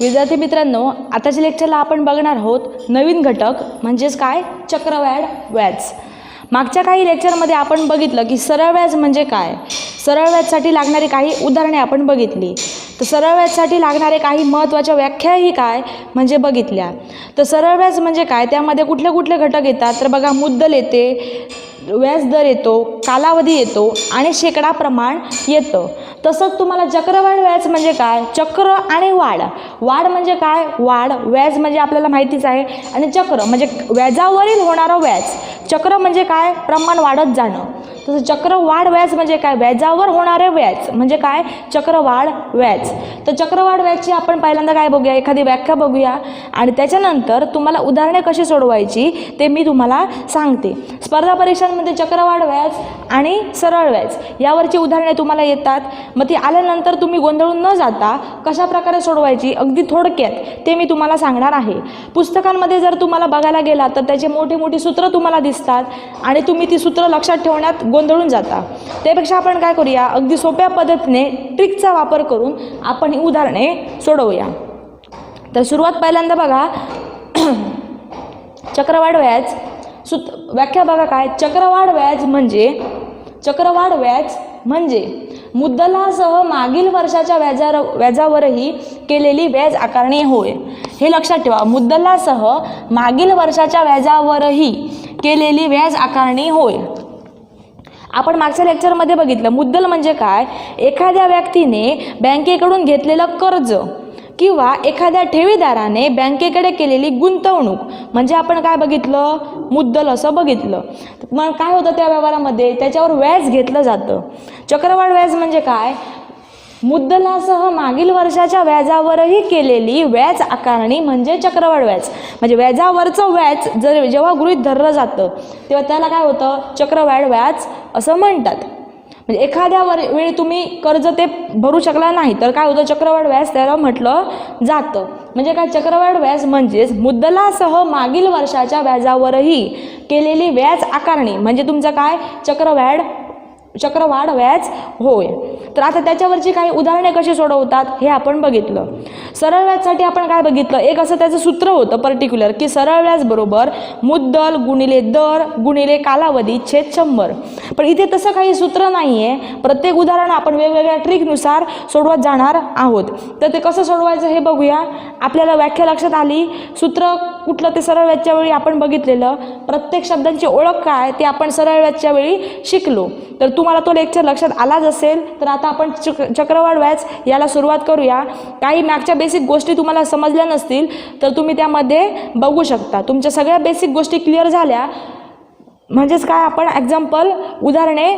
विद्यार्थी मित्रांनो, आताच्या लेक्चरला आपण बघणार आहोत नवीन घटक म्हणजेच काय, चक्रवाढ व्याज. मागच्या काही लेक्चरमध्ये आपण बघितलं की सरळ व्याज म्हणजे काय, सरळ व्याजसाठी लागणारी काही उदाहरणे आपण बघितली. तर सरळ व्याजसाठी लागणारे काही महत्त्वाच्या व्याख्याही काय म्हणजे बघितल्या. तर सरळ व्याज म्हणजे काय, त्यामध्ये कुठले कुठले घटक येतात तर बघा, मुद्दल येते, व्याज दर येतो, कालावधी येतो आणि शेकडा प्रमाण येतं. तसंच तुम्हाला चक्रवाढ व्याज म्हणजे काय, चक्र आणि वाढ. वाढ म्हणजे काय, वाढ. व्याज म्हणजे आपल्याला माहितीच आहे. आणि चक्र म्हणजे व्याजावरील होणारं व्याज. चक्र म्हणजे काय, प्रमाण वाढत जाणं. तसं चक्रवाढ व्याज म्हणजे काय, व्याजावर होणारे व्याज म्हणजे काय, चक्रवाढ व्याज. तर चक्रवाढ व्याजची आपण पहिल्यांदा काय बघूया, एखादी व्याख्या बघूया आणि त्याच्यानंतर तुम्हाला उदाहरणे कशी सोडवायची ते मी तुम्हाला सांगते. स्पर्धा परीक्षांमध्ये चक्रवाढ व्याज आणि सरळ व्याज यावरची उदाहरणे तुम्हाला येतात. मग ती आल्यानंतर तुम्ही गोंधळून न जाता कशा प्रकारे सोडवायची अगदी थोडक्यात ते मी तुम्हाला सांगणार आहे. पुस्तकांमध्ये जर तुम्हाला बघायला गेला तर त्याचे मोठी मोठी सूत्र तुम्हाला दिसतात आणि तुम्ही ती सूत्र लक्षात ठेवण्यात गोंधळून जाता. त्यापेक्षा आपण काय करूया, अगदी सोप्या पद्धतीने ट्रिकचा वापर करून आपण ही उदाहरणे सोडवूया. तर सुरुवात पहिल्यांदा बघा, चक्रवाढ व्याज व्याख्या बघा काय, चक्रवाढ व्याज म्हणजे मुद्दलासह मागील वर्षाच्या व्याजावरही केलेली व्याज आकारणी होय. हे लक्षात ठेवा, मुद्दलासह मागील वर्षाच्या व्याजावरही केलेली व्याज आकारणी होय. आपण मागच्या लेक्चरमध्ये बघितलं, मुद्दल म्हणजे काय, एखाद्या व्यक्तीने बँकेकडून घेतलेलं कर्ज किंवा एखाद्या ठेवीदाराने बँकेकडे केलेली गुंतवणूक म्हणजे आपण काय बघितलं, मुद्दल असं बघितलं. मग काय होतं त्या व्यवहारामध्ये, त्याच्यावर व्याज घेतलं जातं. चक्रवाढ व्याज म्हणजे काय, मुद्दलासह मागील वर्षाच्या व्याजावरही केलेली व्याज आकारणी म्हणजे चक्रवाढ व्याज. म्हणजे व्याजावरचं व्याज जेव्हा गृहीत धरलं जातं तेव्हा त्याला काय होतं, चक्रवाढ व्याज असं म्हणतात. म्हणजे एखाद्या वेळी तुम्ही कर्ज ते भरू शकला नाही तर काय होतं, चक्रवाढ व्याज त्याला म्हटलं जातं. म्हणजे काय, चक्रवाढ व्याज म्हणजेच मुद्दलासह मागील वर्षाच्या व्याजावरही केलेली व्याज आकारणी म्हणजे तुमचं काय, चक्रवाढ व्याज होय. तर आता त्याच्यावरची काही उदाहरणे कशी सोडवतात हे आपण बघितलं. सरळ व्याजसाठी आपण काय बघितलं, एक असं त्याचं सूत्र होतं पर्टिक्युलर की सरळ व्याज बरोबर मुद्दल गुणिले दर गुणिले कालावधी छेद 100. पण इथे तसं काही सूत्र नाही आहे. प्रत्येक उदाहरण आपण वेगवेगळ्या ट्रिकनुसार सोडवत जाणार आहोत. तर ते कसं सोडवायचं हे बघूया. आपल्याला व्याख्या लक्षात आली, सूत्र कुठलं ते सरळ व्याजच्या वेळी आपण बघितलेलं, प्रत्येक शब्दांची ओळख काय ते आपण सरळ व्याजच्या वेळी शिकलो. तर तुम्हाला तो लेक्चर लक्षात आलाच असेल. तर आता आपण चक्रवाढ व्याज याला सुरुवात करूया. काही मागच्या बेसिक गोष्टी तुम्हाला समजल्या नसतील तर तुम्ही त्यामध्ये बघू शकता. तुमच्या सगळ्या बेसिक गोष्टी क्लिअर झाल्या म्हणजेच काय, आपण एक्झाम्पल उदाहरणे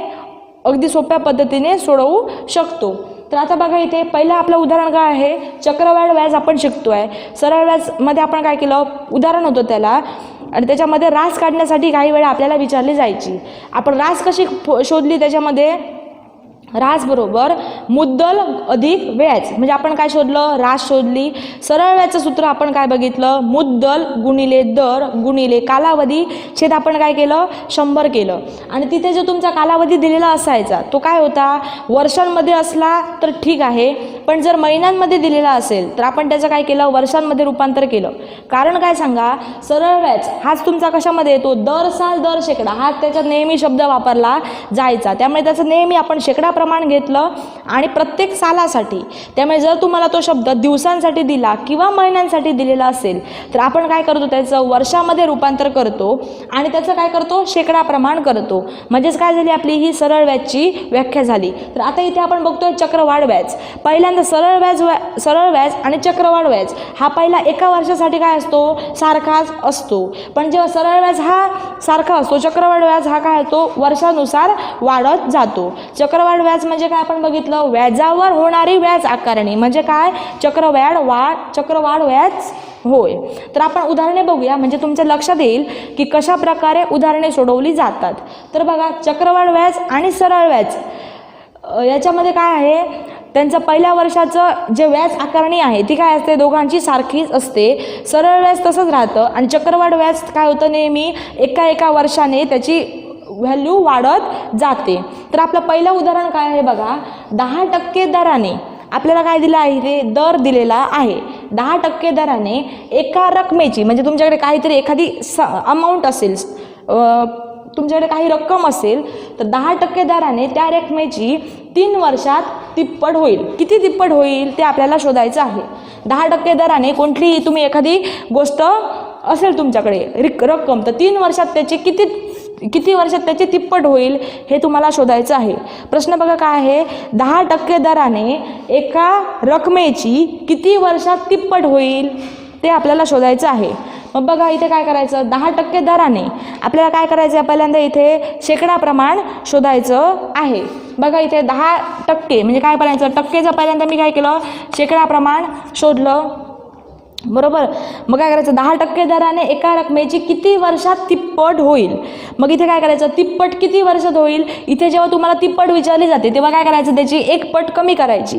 अगदी सोप्या पद्धतीने सोडवू शकतो. तर आता बघा, इथे पहिलं आपलं उदाहरण काय आहे, चक्रवाढ व्याज आपण शिकतोय. सरळ व्याजमध्ये आपण काय केलं, उदाहरण होतं त्याला आणि त्याच्यामध्ये रास काढण्यासाठी काही वेळा आपल्याला विचारली जायची. आपण रास कशी शोधली, त्याच्यामध्ये रास बरोबर मुद्दल अधिक व्याज म्हणजे आपण काय शोधलं, रास शोधली. सरळ व्याजचं सूत्र आपण काय बघितलं, मुद्दल गुणिले दर गुणिले कालावधी छेद आपण काय केलं, 100 केलं. आणि तिथे जो तुमचा कालावधी दिलेला असायचा तो काय होता, वर्षांमध्ये असला तर ठीक आहे, पण जर महिन्यांमध्ये दिलेला असेल तर आपण त्याचं काय केलं, वर्षांमध्ये रूपांतर केलं. कारण काय सांगा, सरळ व्याज हाच तुमचा कशामध्ये येतो, दर साल दर शेकडा हा त्याच्यात नेहमी शब्द वापरला जायचा. त्यामुळे त्याचं नेहमी आपण शेकडा प्रमाण घेतलं आणि प्रत्येक सालासाठी. त्यामुळे जर तुम्हाला तो शब्द दिवसांसाठी दिला किंवा महिन्यांसाठी दिलेला असेल तर आपण काय करतो, त्याचं वर्षामध्ये रूपांतर करतो आणि त्याचं काय करतो, शेकडा प्रमाण करतो. म्हणजेच काय झाली, आपली ही सरळ व्याजची व्याख्या झाली. तर आता इथे आपण बघतोय चक्रवाढ व्याज. पहिल्यांदा सरळ व्याज आणि चक्रवाढ व्याज हा पहिला एका वर्षासाठी काय असतो, सारखाच असतो. पण जेव्हा सरळ व्याज हा सारखा असतो, चक्रवाढ व्याज हा काय होतो, वर्षानुसार वाढत जातो. चक्रवाढ व्याज म्हणजे काय आपण बघितलं, व्याजावर होणारी व्याज आकारणी म्हणजे काय, चक्रवाढ व्याज होय. तर आपण उदाहरणे बघूया म्हणजे तुमच्या लक्षात येईल की कशा प्रकारे उदाहरणे सोडवली जातात. तर बघा, चक्रवाढ व्याज आणि सरळ व्याज याच्यामध्ये काय आहे, त्यांचं पहिल्या वर्षाचं जे व्याज आकारणी आहे ती काय असते, दोघांची सारखीच असते. सरळ व्याज तसंच राहतं आणि चक्रवाढ व्याज काय होतं, नेहमी एका वर्षाने त्याची व्हॅल्यू वाढत जाते. तर आपलं पहिलं उदाहरण काय आहे बघा, 10% दराने आपल्याला काय दिलं आहे, ते दर दिलेला आहे. 10% दराने एका रकमेची, म्हणजे तुमच्याकडे काहीतरी एखादी अमाऊंट असेल, तुमच्याकडे काही रक्कम असेल तर 10% दराने त्या रकमेची 3 वर्षात तिप्पट होईल. किती तिप्पट होईल ते आपल्याला शोधायचं आहे. 10% दराने कोणतीही तुम्ही एखादी गोष्ट असेल तुमच्याकडे रक्कम, तर 3 वर्षात त्याची किती वर्षात त्याची तिप्पट होईल हे तुम्हाला शोधायचं आहे. प्रश्न बघा काय आहे, 10% दराने एका रकमेची किती वर्षात तिप्पट होईल ते आपल्याला शोधायचं आहे. मग बघा इथे काय करायचं, 10% दराने आपल्याला काय करायचं आहे, पहिल्यांदा इथे शेकडा प्रमाण शोधायचं आहे. बघा इथे 10% म्हणजे काय करायचं, टक्केचं पहिल्यांदा मी काय केलं, शेकडा प्रमाण शोधलं, बरोबर. मग काय करायचं, 10% दराने एका रकमेची किती वर्षात तिप्पट होईल. मग इथे काय करायचं, तिप्पट किती वर्षात होईल. इथे जेव्हा तुम्हाला तिप्पट विचारली जाते तेव्हा काय करायचं, त्याची 1 पट कमी करायची.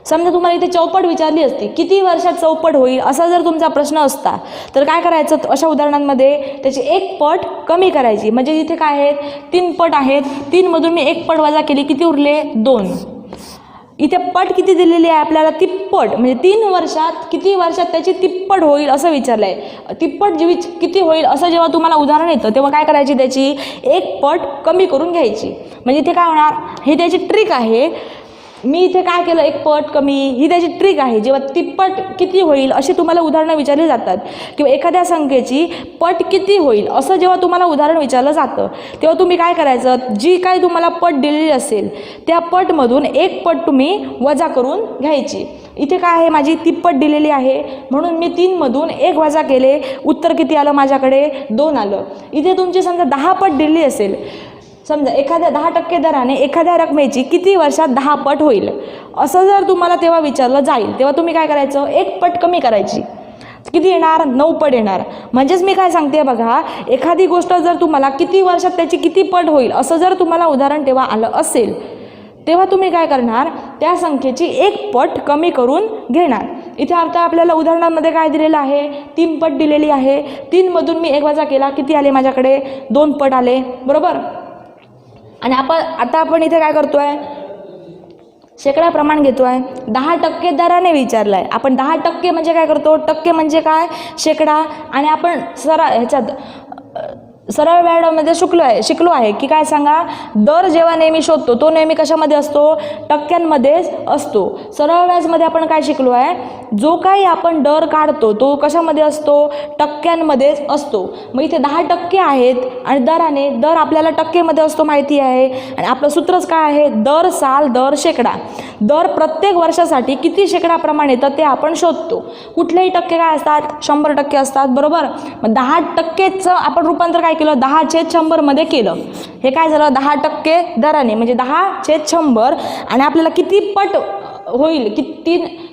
समजा तुम्हाला इथे चौपट विचारली असती, किती वर्षात चौपट होईल असा जर तुमचा प्रश्न असता तर काय करायचं, अशा उदाहरणांमध्ये त्याची 1 पट कमी करायची. म्हणजे इथे काय आहेत, 3 पट आहेत, 3 मधून मी 1 पट वजा केली, किती उरले 2. इथे पट किती दिलेली आहे आपल्याला, तिप्पट, म्हणजे 3 वर्षात किती वर्षात त्याची तिप्पट होईल असं विचारलं आहे. तिप्पट किती होईल असं जेव्हा तुम्हाला उदाहरण येतं तेव्हा काय करायची, त्याची 1 पट कमी करून घ्यायची. म्हणजे इथे काय होणार, हे त्याची ट्रिक आहे. मी इथे काय केलं, 1 पट कमी, ही त्याची ट्रिक आहे. जेव्हा तिप्पट किती होईल अशी तुम्हाला उदाहरणं विचारली जातात, किंवा एखाद्या संख्येची पट किती होईल असं जेव्हा तुम्हाला उदाहरण विचारलं जातं तेव्हा तुम्ही काय करायचं, जी काही तुम्हाला पट दिलेली असेल त्या पटमधून 1 पट तुम्ही वजा करून घ्यायची. इथे काय आहे, माझी तिप्पट दिलेली आहे म्हणून मी 3 मधून 1 वजा केले, उत्तर किती आलं माझ्याकडे, 2 आलं. इथे तुमची समजा 10 पट दिली असेल, समजा एखाद्या 10% दराने एखाद्या रकमेची किती वर्षात 10 पट होईल असं जर तुम्हाला तेव्हा विचारलं जाईल तेव्हा तुम्ही काय करायचं, 1 पट कमी करायची. किती येणार, 9 पट येणार. म्हणजेच मी काय सांगते बघा, एखादी गोष्ट जर तुम्हाला किती वर्षात त्याची किती पट होईल असं जर तुम्हाला उदाहरण तेव्हा आलं असेल तेव्हा तुम्ही काय करणार, त्या संख्येची 1 पट कमी करून घेणार. इथे आता आपल्याला उदाहरणामध्ये काय दिलेलं आहे, 3 पट दिलेली आहे. 3 मधून मी 1 वजा केला, किती आले माझ्याकडे, 2 पट आले, बरोबर. आणि आता आपण इथे काय करतोय, शेकडा प्रमाण घेतोय. 10% दराने विचारलाय. आपण 10% म्हणजे काय करतो, टक्के म्हणजे काय, शेकडा. आणि आपण ह्याच्यात सरळ व्यायामामध्ये शिकलो आहे की काय सांगा, दर जेव्हा नेहमी शोधतो तो नेहमी कशामध्ये असतो, टक्क्यांमध्येच असतो. सरळ व्याजमध्ये आपण काय शिकलो आहे, जो काही आपण दर काढतो तो कशामध्ये असतो, टक्क्यांमध्येच असतो. मग इथे 10% आहेत आणि दराने, दर आपल्याला टक्केमध्ये असतो माहिती आहे. आणि आपलं सूत्रच काय आहे, दर साल दर शेकडा. दर प्रत्येक वर्षासाठी किती शेकडा प्रमाण येतं ते आपण शोधतो. कुठलेही टक्के काय असतात, 100% असतात, बरोबर. मग 10%चं आपण रूपांतर काय केलं, 10/100 मध्ये केलं. हे काय झालं, 10% दराने म्हणजे 10/100. आणि आपल्याला किती पट होईल,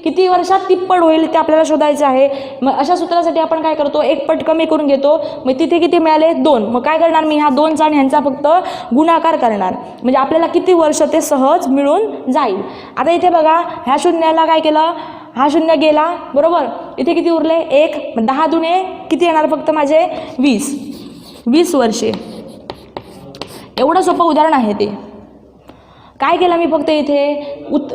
किती वर्षात तिप्पट होईल ते आपल्याला शोधायचं आहे. मग अशा सूत्रासाठी आपण काय करतो, 1 पट कमी करून घेतो. मग तिथे किती मिळाले, 2. मग काय करणार मी, ह्या 2चा आणि ह्यांचा फक्त गुणाकार करणार, म्हणजे आपल्याला किती वर्ष ते सहज मिळून जाईल. आता इथे बघा, ह्या शून्याला काय केलं, हा 0 गेला, बरोबर. इथे किती उरले, 1. 10 दुने किती येणार, फक्त माझे 20 वर्षे. एवढं सोपं उदाहरण आहे ते. काय केलं मी फक्त इथे,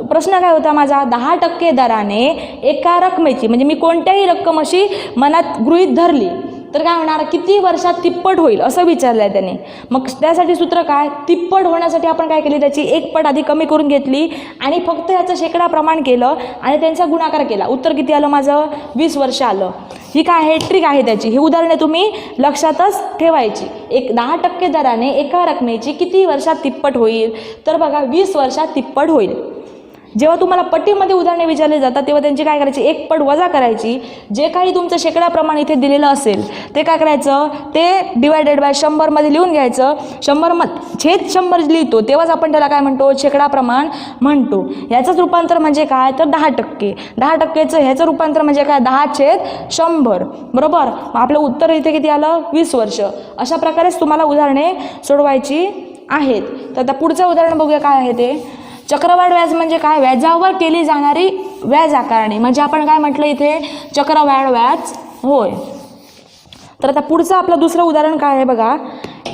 प्रश्न काय होता माझा, 10% दराने एका रकमेची, म्हणजे मी कोणत्याही रक्कम अशी मनात गृहीत धरली तर काय होणार, किती वर्षात तिप्पट होईल असं विचारलं आहे त्याने. मग त्यासाठी सूत्र काय, तिप्पट होण्यासाठी आपण काय केली, त्याची 1 पट आधी कमी करून घेतली आणि फक्त याचं शेकडा प्रमाण केलं आणि त्यांचा गुणाकार केला. उत्तर किती आलं माझं, 20 वर्ष आलं. ही काय आहे, ट्रिक आहे त्याची. ही उदाहरणे तुम्ही लक्षातच ठेवायची. 10% दराने एका रकमेची किती वर्षात तिप्पट होईल, तर बघा 20 वर्षात तिप्पट होईल. जेव्हा तुम्हाला पट्टीमध्ये उदाहरणे विचारले जातात तेव्हा त्यांची काय करायची, 1 पट वजा करायची. जे काही तुमचं शेकडा प्रमाण इथे दिलेलं असेल ते काय करायचं, ते डिवायडेड बाय 100 मध्ये लिहून घ्यायचं. 100/100 लिहितो तेव्हाच आपण त्याला काय म्हणतो, शेकडा प्रमाण म्हणतो. ह्याचंच रूपांतर म्हणजे काय, तर 10%. 10%चं ह्याचं रूपांतर म्हणजे काय, 10/100, बरोबर. मग आपलं उत्तर इथे किती आलं, 20 वर्ष. अशा प्रकारेच तुम्हाला उदाहरणे सोडवायची आहेत. तर आता पुढचं उदाहरण बघूया काय आहे ते. चक्रवाढ व्याज म्हणजे काय, व्याजावर केली जाणारी व्याज आकारणी, म्हणजे आपण काय म्हटलं इथे, चक्रवाढ व्याज होय. तर आता पुढचं आपलं दुसरं उदाहरण काय आहे बघा,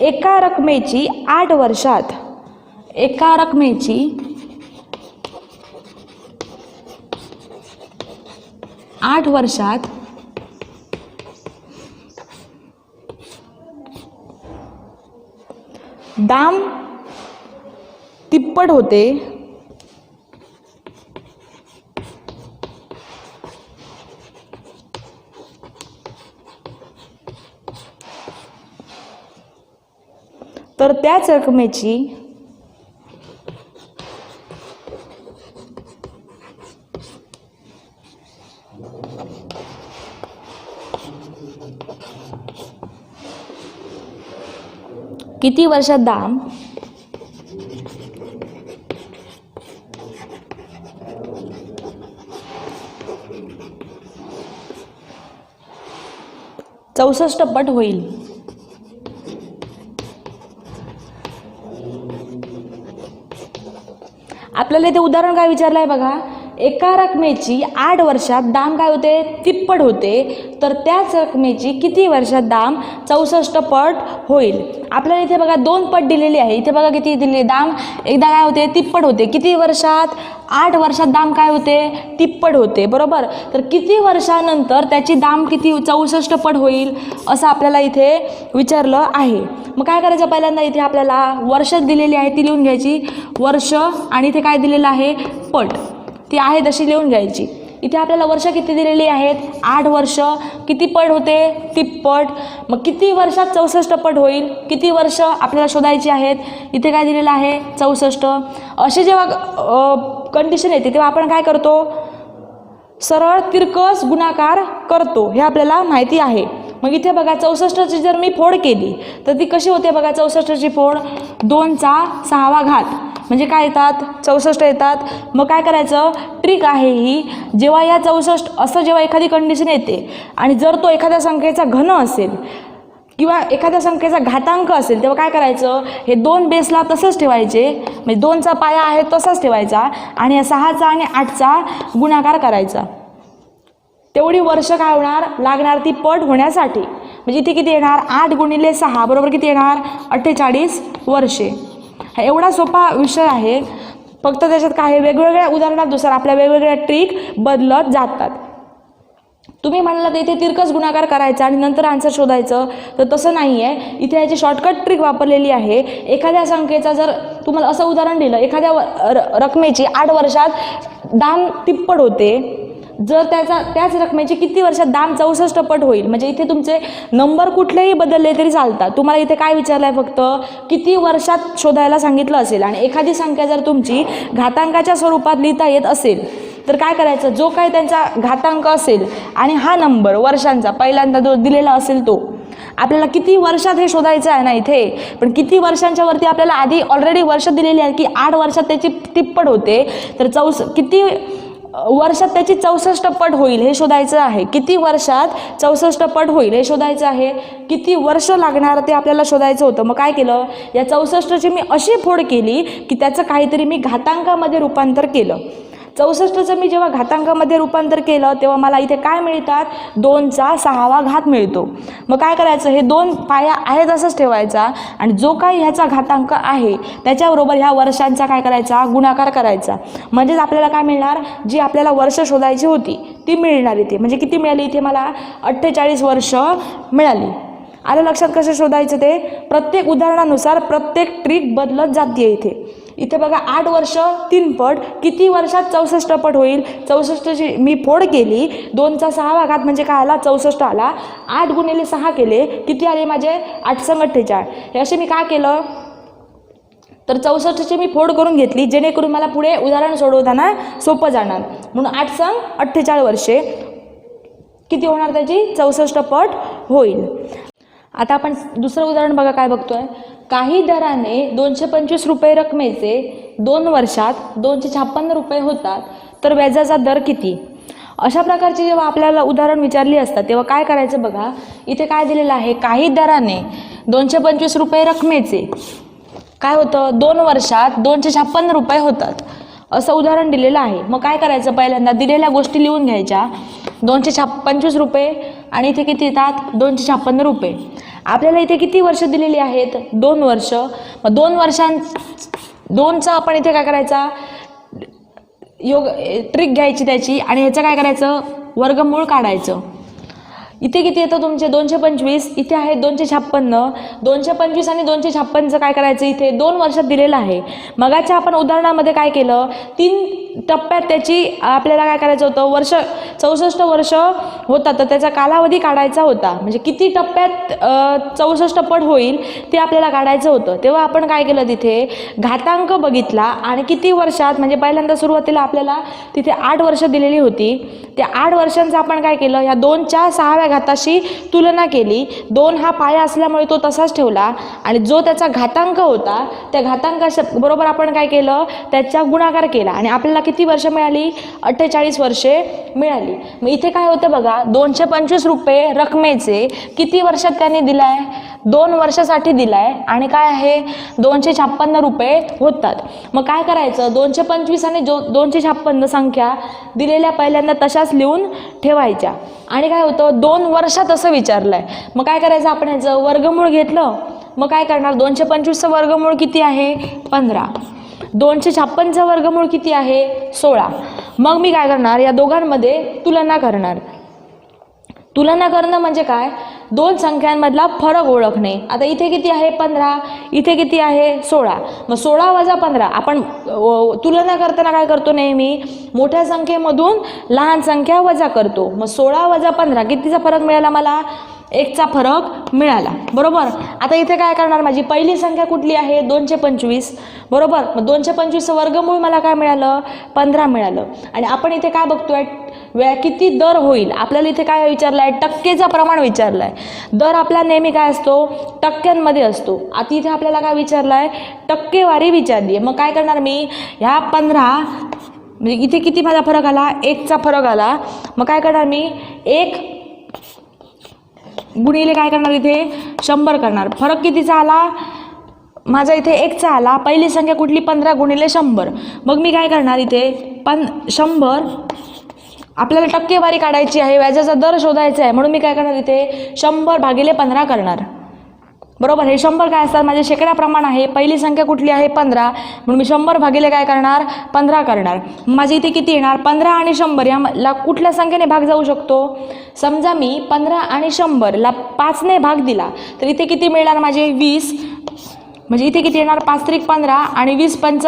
एका रकमेची 8 वर्षात, एका रकमेची 8 वर्षात दाम तिप्पट होते, तर त्याच रकमेची किती वर्षात दाम चौसष्ट पट होईल. आपल्याला इथे उदाहरण काय विचारलं आहे बघा, एका रकमेची 8 वर्षात दाम काय होते, तिप्पट होते, तर त्याच रकमेची किती वर्षात दाम 64 पट होईल. आपल्याला इथे बघा 2 पट दिलेली आहे, इथे बघा किती दिलेली दाम, एकदा काय होते तिप्पट होते, किती वर्षात, 8 वर्षात दाम काय होते, तिप्पट होते, बरोबर. तर किती वर्षानंतर त्याची दाम किती 64 पट होईल असं आपल्याला इथे विचारलं आहे. मग काय करायचं, पहिल्यांदा इथे आपल्याला वर्ष दिलेली आहे ती लिहून घ्यायची, वर्ष, आणि इथे काय दिलेलं आहे, पट, ती आहे तशी लिहून घ्यायची. इथे आपल्याला वर्ष किती दिलेली आहेत, 8 वर्ष, किती पट होते, तिप्पट. मग किती वर्षात 64 पट होईल, किती वर्ष आपल्याला शोधायची आहेत, इथे काय दिलेलं आहे 64. असे जेव्हा कंडिशन येते तेव्हा आपण काय करतो, सरळ तिरकस गुणाकार करतो, हे आपल्याला माहिती आहे. मग इथे बघा 64ची जर मी फोड केली तर ती कशी होते बघा, 64ची फोड 2चा 6वा घात म्हणजे काय येतात, 64 येतात. मग काय करायचं, ट्रिक आहे ही, जेव्हा या 64 असं जेव्हा एखादी कंडिशन येते आणि जर तो एखाद्या संख्येचा घन असेल किंवा एखाद्या संख्येचा घातांक असेल तेव्हा काय करायचं, हे 2 बेसला तसंच ठेवायचे, म्हणजे 2चा पाया आहे तसाच ठेवायचा आणि या 6चा आणि 8चा गुणाकार करायचा. तेवढी वर्ष काय होणार, लागणार ती पट होण्यासाठी. म्हणजे इथे किती येणार, 8 गुणिले 6 बरोबर किती येणार, 48 वर्षे. हा एवढा सोपा विषय आहे, फक्त त्याच्यात काय वेगवेगळ्या उदाहरणानुसार आपल्या वेगवेगळ्या ट्रिक बदलत जातात. तुम्ही म्हणाला तर इथे तिरकस गुणाकार करायचा आणि नंतर आन्सर शोधायचं, तर तसं नाही आहे. इथे याची शॉर्टकट ट्रिक वापरलेली आहे. एखाद्या संख्येचा जर तुम्हाला असं उदाहरण दिलं, एखाद्या रकमेची 8 वर्षात दाम तिप्पट होते, जर त्याच रकमेची किती वर्षात दाम 64 पट होईल, म्हणजे इथे तुमचे नंबर कुठलेही बदलले तरी चालतात. तुम्हाला इथे काय विचारलं आहे, फक्त किती वर्षात शोधायला सांगितलं असेल आणि एखादी संख्या जर तुमची घातांकाच्या स्वरूपात लिहिता येत असेल तर काय करायचं, जो काही त्यांचा घातांक असेल आणि हा नंबर वर्षांचा पहिल्यांदा जो दिलेला असेल तो आपल्याला किती वर्षात हे शोधायचं आहे ना इथे, पण किती वर्षांच्या वरती आपल्याला आधी ऑलरेडी वर्ष दिलेली आहे की 8 वर्षात त्याची तिप्पट होते, तर किती वर्षात त्याची 64 पट होईल हे शोधायचं आहे. किती वर्षात 64 पट होईल हे शोधायचं आहे. किती वर्ष लागणार ते आपल्याला शोधायचं होतं. मग काय केलं, या 64ची मी अशी फोड केली की त्याचं काहीतरी मी घातांकामध्ये रूपांतर केलं. 64चं मी जेव्हा घातांकामध्ये रूपांतर केलं तेव्हा मला इथे काय मिळतात, 2चा 6वा घात मिळतो. मग काय करायचं, हे 2 पाया आहे तसंच ठेवायचा आणि जो काही ह्याचा घातांक आहे त्याच्याबरोबर ह्या वर्षांचा काय करायचा, गुणाकार करायचा. म्हणजेच आपल्याला काय मिळणार, जी आपल्याला वर्ष शोधायची होती ती मिळणार इथे. म्हणजे किती मिळाली इथे मला, 48 वर्ष मिळाली. आलं लक्षात कसं शोधायचं ते, प्रत्येक उदाहरणानुसार प्रत्येक ट्रिक बदलत जाते इथे. इथे बघा 8 वर्ष 3 पट, किती वर्षात 64 पट होईल, 64ची मी फोड केली, 2चा 6वा घात म्हणजे काय आला, 64 आला. 8 गुणिले 6 केले, किती आले माझे, 8 संग 48. हे असे मी काय केलं, तर 64ची मी फोड करून घेतली जेणेकरून मला पुढे उदाहरण सोडवताना सोपं जाणार. म्हणून 8 संग 48 वर्षे किती होणार, त्याची 64 पट होईल. आता आपण दुसरं उदाहरण बघा काय बघतोय, काही दराने 225 रुपये रकमेचे 2 वर्षात 256 रुपये होतात, तर व्याजाचा दर किती. अशा प्रकारची जेव्हा आपल्याला उदाहरण विचारली असतात तेव्हा काय करायचं बघा, इथे काय दिलेलं आहे, काही दराने 225 रुपये रकमेचे काय होतं, 2 वर्षात 256 रुपये होतात असं उदाहरण दिलेलं आहे. मग काय करायचं, पहिल्यांदा दिलेल्या गोष्टी लिहून घ्यायच्या, 225 रुपये आणि इथे किती येतात, 256 रुपये. आपल्याला इथे किती वर्ष दिलेली आहेत, 2 वर्ष. मग 2चा आपण इथे काय करायचा, ट्रिक घ्यायची त्याची आणि ह्याचं काय करायचं, वर्गमूळ काढायचं. इथे किती येतं तुमचे 225, इथे आहे 256. 225 आणि 256चं काय करायचं, इथे 2 वर्षात दिलेलं आहे. मगाच्या आपण उदाहरणामध्ये काय केलं, 3 टप्प्यात त्याची आपल्याला काय करायचं होतं, वर्ष 64 वर्ष होता तर त्याचा कालावधी काढायचा होता. म्हणजे किती टप्प्यात 64 पट होईल ते आपल्याला काढायचं होतं. तेव्हा आपण काय केलं, तिथे घातांक बघितला आणि किती वर्षात, म्हणजे पहिल्यांदा सुरुवातीला आपल्याला तिथे 8 वर्ष दिलेली होती. त्या 8 वर्षांचं आपण काय केलं, या 2च्या 6व्या घाताशी तुलना केली. 2 हा पाया असल्यामुळे तो तसाच ठेवला आणि जो त्याचा घातांक होता त्या घातांकाच्या बरोबर आपण काय केलं, त्याचा गुणाकार केला आणि आपल्याला किती वर्ष मिळाली, 48 वर्षे मिळाली. मग इथे काय होतं बघा, 225 रुपये रकमेचे किती वर्षात त्यांनी दिलाय, 2 वर्षासाठी दिलाय आणि काय आहे 256 रुपये होतात. मग काय करायचं, 225 आणि 256 संख्या दिलेल्या पहिल्यांदा तशाच लिहून ठेवायच्या. आणि काय होतं, 2 वर्षात असं विचारलंय, मग काय करायचं, आपण याचं वर्गमूळ घेतलं. मग काय करणार, 225चं वर्गमूळ किती आहे, 15. 256चं वर्गमूळ किती आहे, 16. मग मी काय करणार, या दोघांमध्ये तुलना करणार. तुलना करणं म्हणजे काय, 2 संख्यांमधला फरक ओळखणे. आता इथे किती आहे 15, इथे किती आहे 16. मग 16 वजा 15, आपण तुलना करताना काय करतो, नेहमी मोठ्या संख्येमधून लहान संख्या वजा करतो. मग 16 वजा 15 कितीचा फरक मिळाला, मला 1चा फरक मिळाला, बरोबर. आता इथे काय करणार, माझी पहिली संख्या कुठली आहे, 225, बरोबर. मग 225चं वर्गमूळ मला काय मिळालं, 15 मिळालं. आणि आपण इथे काय बघतोय, किती दर होईल, आपल्याला इथे काय विचारलं आहे, टक्केचा प्रमाण विचारलं आहे. दर आपला नेहमी काय असतो, टक्क्यांमध्ये असतो. आता इथे आपल्याला काय विचारलं आहे, टक्केवारी विचारली आहे. मग काय करणार मी, ह्या 15 म्हणजे इथे किती माझा फरक आला, 1चा फरक आला. मग काय करणार मी, 1 गुणिले काय करणार, इथे 100 करणार. फरक कितीचा आला माझा, इथे 1चा आला. पहिली संख्या कुठली, 15 गुणिले 100. मग मी काय करणार, इथे 100 आपल्याला टक्केवारी काढायची आहे, व्याजाचा दर शोधायचा आहे. म्हणून मी काय करणार, इथे 100 भागिले 15 करणार, बरोबर. हे 100 काय असतात, माझे शेकडा प्रमाण आहे. पहिली संख्या कुठली आहे, 15, म्हणून मी 100 भागिले काय करणार, 15 करणार. माझे इथे किती येणार, 15 आणि 100 याला कुठल्या संख्येने भाग जाऊ शकतो. समजा मी 15 आणि 100ला 5ने भाग दिला तर इथे किती मिळणार, माझे 20. म्हणजे इथे किती येणार, 5 त्रिक 15 आणि 20 पंच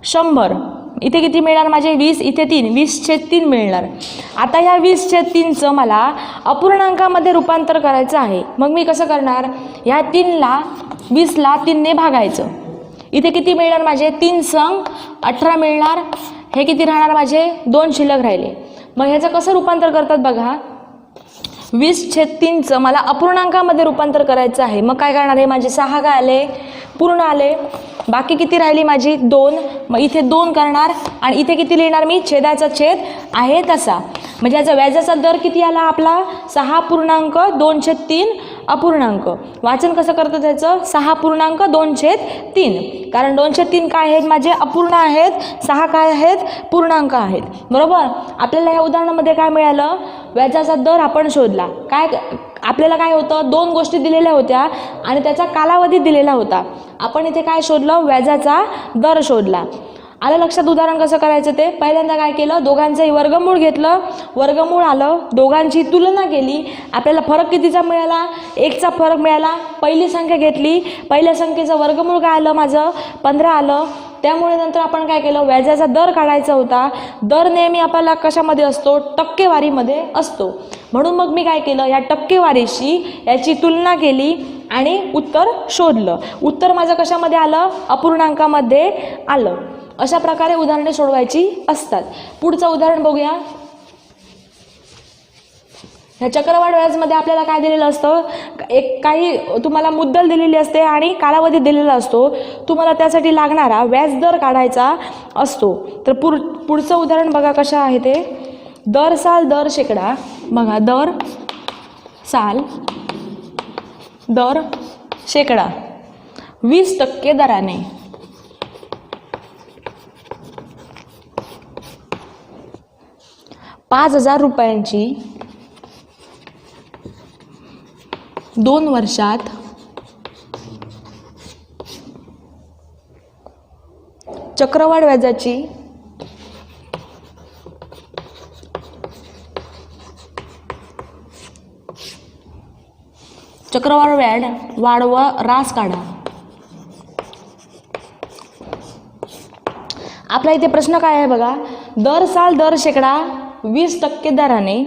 100. इथे किती मिळणार, माझे 20, इथे 3, 20/3 मिळणार. आता ह्या 20/3चं मला अपूर्णांकामध्ये रूपांतर करायचं आहे. मग मी कसं करणार, ह्या 3ला 20ला 3ने भागायचं. इथे किती मिळणार, माझे 3 संग 18 मिळणार. हे किती राहणार, माझे 2 शिल्लक राहिले. मग ह्याचं कसं रूपांतर करतात बघा, 20/3चं मला अपूर्णांकामध्ये रूपांतर करायचं आहे. मग काय करणार, हे माझे 6 काय आले, पूर्ण आले. बाकी किती राहिली माझी 2. मग इथे 2 करणार आणि इथे किती लिहिणार मी, छेदाचा छेद आहे तसा. म्हणजे याचा व्याजाचा दर किती आला आपला, 6.2/3 अपूर्णांक. वाचन कसं करतं त्याचं, 6.2/3, कारण 2/3 काय आहेत, माझे अपूर्ण आहेत, 6 काय आहेत, पूर्णांक आहेत, बरोबर. आपल्याला या उदाहरणामध्ये काय मिळालं, व्याजाचा दर आपण शोधला. काय आपल्याला काय होतं, 2 गोष्टी दिलेल्या होत्या आणि त्याचा कालावधी दिलेला होता. आपण इथे काय शोधलं, व्याजाचा दर शोधला. आलं लक्षात उदाहरण कसं करायचं ते. पहिल्यांदा काय केलं, दोघांचंही वर्गमूळ घेतलं, वर्गमूळ आलं, दोघांची तुलना केली, आपल्याला फरक कितीचा मिळाला, 1चा फरक मिळाला. पहिली संख्या घेतली, पहिल्या संख्येचं वर्गमूळ काय आलं, माझं 15 आलं. त्यामुळे नंतर आपण काय केलं, व्याजाचा दर काढायचा होता. दर नेहमी आपल्याला कशामध्ये असतो, टक्केवारीमध्ये असतो. म्हणून मग मी काय केलं, या टक्केवारीशी याची तुलना केली आणि उत्तर शोधलं. उत्तर माझं कशामध्ये आलं, अपूर्णांकामध्ये आलं. अशा प्रकारे उदाहरणे सोडवायची असतात. पुढचं उदाहरण बघूया. ह्या चक्रवाढ व्याजमध्ये आपल्याला काय दिलेलं असतं, एक काही तुम्हाला मुद्दल दिलेली असते आणि कालावधी दिलेला असतो. तुम्हाला त्यासाठी लागणारा व्याजदर काढायचा असतो. तर पुढचं उदाहरण बघा कसं आहे ते. दर साल दर शेकडा, बघा दर साल दर शेकडा 20% दराने. ₹5,000 2 वर्षात चक्रवाढ व्याजाची चक्रवाढ व्याज वाढवा रास काढा. आपला इथे प्रश्न काय आहे बघा, दर साल दर शेकडा 20% दराने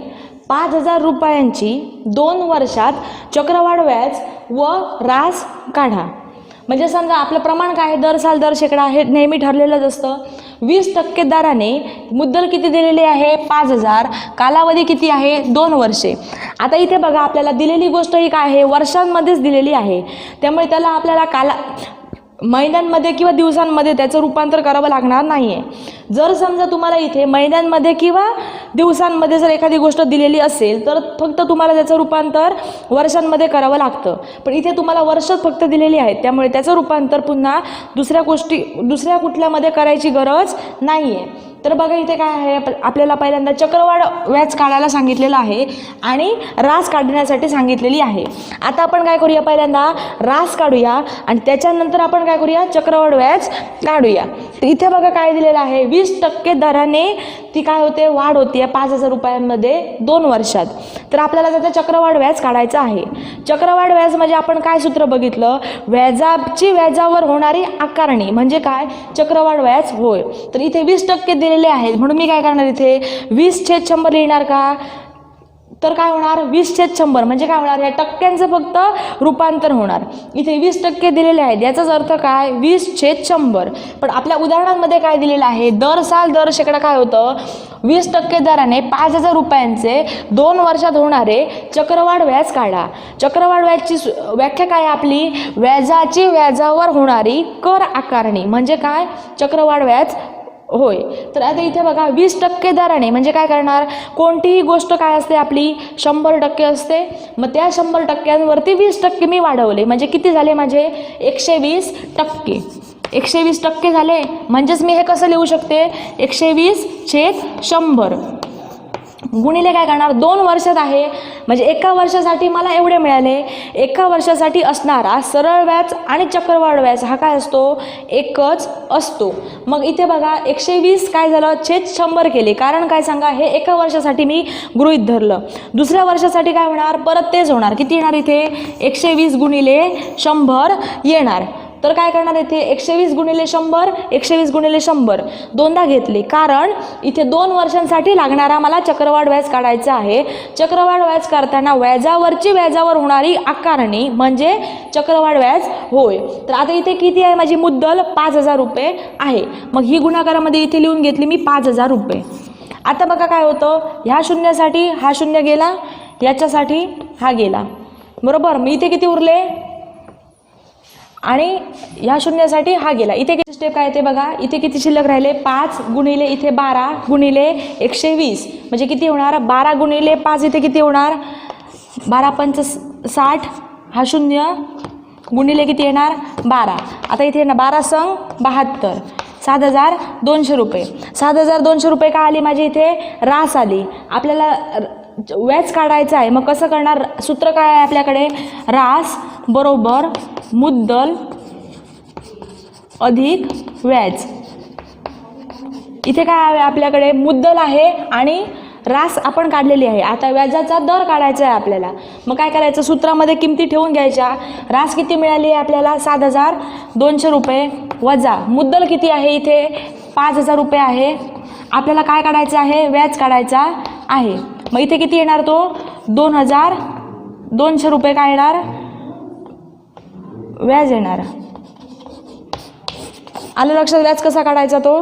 5,000 रुपयांची 2 वर्षात चक्रवाढ व्याज व रास काढा. म्हणजे समजा आपलं प्रमाण काय आहे, दर साल दर शेकडा हे नेहमी ठरलेलंच असतं. 20% दराने मुद्दल किती दिलेली आहे 5,000, कालावधी किती आहे 2 वर्षे. आता इथे बघा आपल्याला दिलेली गोष्ट ही काय आहे, वर्षांमध्येच दिलेली आहे. त्यामुळे त्याला आपल्याला महिन्यांमध्ये किंवा दिवसांमध्ये त्याचं रूपांतर करावं लागणार नाही आहे. जर समजा तुम्हाला इथे महिन्यांमध्ये किंवा दिवसांमध्ये जर एखादी गोष्ट दिलेली असेल तर फक्त तुम्हाला त्याचं रूपांतर वर्षांमध्ये करावं लागतं. पण इथे तुम्हाला वर्ष फक्त दिलेली आहेत, त्यामुळे त्याचं रूपांतर पुन्हा दुसऱ्या कुठल्यामध्ये करायची गरज नाही आहे. तर बघा इथे काय आहे, आपल्याला पहिल्यांदा चक्रवाढ व्याज काढायला सांगितलेलं आहे आणि रास काढण्यासाठी सांगितलेली आहे. आता आपण काय करूया, पहिल्यांदा रास काढूया आणि त्याच्यानंतर आपण काय करूया, चक्रवाढ व्याज काढूया. तर इथे बघा काय दिलेलं आहे, 20% दराने ती काय होते, वाढ होती 5,000 रुपयांमध्ये 2 वर्षात. तर आपल्याला त्याचं चक्रवाढ व्याज काढायचं आहे. चक्रवाढ व्याज म्हणजे आपण काय सूत्र बघितलं, व्याजाची व्याजावर होणारी आकारणी म्हणजे काय, चक्रवाढ व्याज होय. तर इथे 20% दिलेले आहेत म्हणून मी काय करणार, इथे 20/100 लिहिणार का, तर काय होणार 20/100 म्हणजे काय होणार, या टक्क्यांचं फक्त रूपांतर होणार. इथे 20% दिलेले आहेत याचाच अर्थ काय 20/100. पण आपल्या उदाहरणांमध्ये काय दिलेलं आहे, दर साल दर शेकडा काय होतं, 20% दराने 5,000 रुपयांचे 2 वर्षात होणारे चक्रवाढ व्याज काढा. चक्रवाढ व्याजची व्याख्या काय आपली, व्याजाची व्याजावर होणारी कर आकारणी म्हणजे काय, चक्रवाढ व्याज होय. तर आता इथे बघा 20% दराने म्हणजे काय करणार, कोणतीही गोष्ट काय असते आपली 100% असते. मग त्या 100%वरती 20% मी वाढवले म्हणजे किती झाले माझे 120%. 120% झाले म्हणजेच मी हे कसं लिहू शकते, 120/100 गुणिले काय करणार 2 वर्षात आहे म्हणजे एका वर्षासाठी मला एवढे मिळाले. एका वर्षासाठी असणारा सरळ व्याज आणि चक्रवाढ व्याज हा काय असतो, एकच असतो. मग इथे बघा 120 काय झालं /100 केले, कारण काय सांगा, हे एका वर्षासाठी मी गृहीत धरलं. दुसऱ्या वर्षासाठी काय होणार, परत तेच होणार. किती येणार इथे 120 गुणिले 100 येणार. तर काय करणार इथे 120 गुणिले 100, 120 गुणिले 100 दोनदा घेतले, कारण इथे 2 वर्षांसाठी लागणारा मला चक्रवाढ व्याज काढायचा आहे. चक्रवाढ व्याज करताना व्याजावरची व्याजावर होणारी आकारणी म्हणजे चक्रवाढ व्याज होय. तर आता इथे किती आहे माझी मुद्दल 5,000 रुपये आहे. मग ही गुणाकारामध्ये इथे लिहून घेतली मी 5,000 रुपये. आता बघा काय होतं, ह्या शून्यासाठी हा शून्य गेला, याच्यासाठी हा गेला, बरोबर. मी इथे किती उरले आणि ह्या शून्यासाठी हा गेला. इथे किती स्टेप काय ते बघा, इथे किती शिल्लक राहिले 5 गुणिले इथे 12 गुणिले 120 म्हणजे किती होणार 12 गुणिले 5 इथे किती होणार 12×5 = 60, हा शून्य गुणिले किती येणार 12. आता इथे ना 12 संग 72, 7,200 रुपये. 7,200 रुपये का आली माझी इथे रास आली. आपल्याला व्याज काढायचं आहे, मग कसं करणार, सूत्र काय आहे आपल्याकडे, रास बरोबर मुद्दल अधिक व्याज. इथे काय आहे आपल्याकडे मुद्दल आहे आणि रास आपण काढलेली आहे. आता व्याजाचा दर काढायचा आहे आपल्याला. मग काय करायचं, सूत्रामध्ये किमती ठेवून घ्यायच्या. रास किती मिळाली आहे आपल्याला 7,200 रुपये वजा मुद्दल किती आहे इथे 5,000 रुपये आहे. आपल्याला काय काढायचं आहे, व्याज काढायचा आहे. मग इथे किती येणार तो 2,200 रुपये काय येणार व्याज येणार. आलं लक्षात, व्याज कसा काढायचा तो.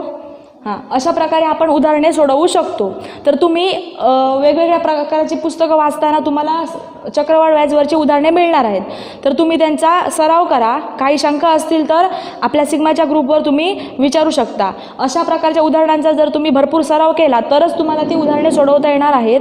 हां, अशा प्रकारे आपण उदाहरणे सोडवू शकतो. तर तुम्ही वेगवेगळ्या प्रकारची पुस्तकं वाचताना तुम्हाला चक्रवाढ व्याजवरची उदाहरणे मिळणार आहेत. तर तुम्ही त्यांचा सराव करा. काही शंका असतील तर आपल्या सिग्माच्या ग्रुपवर तुम्ही विचारू शकता. अशा प्रकारच्या उदाहरणांचा जर तुम्ही भरपूर सराव केला तरच तुम्हाला ती उदाहरणे सोडवता येणार आहेत.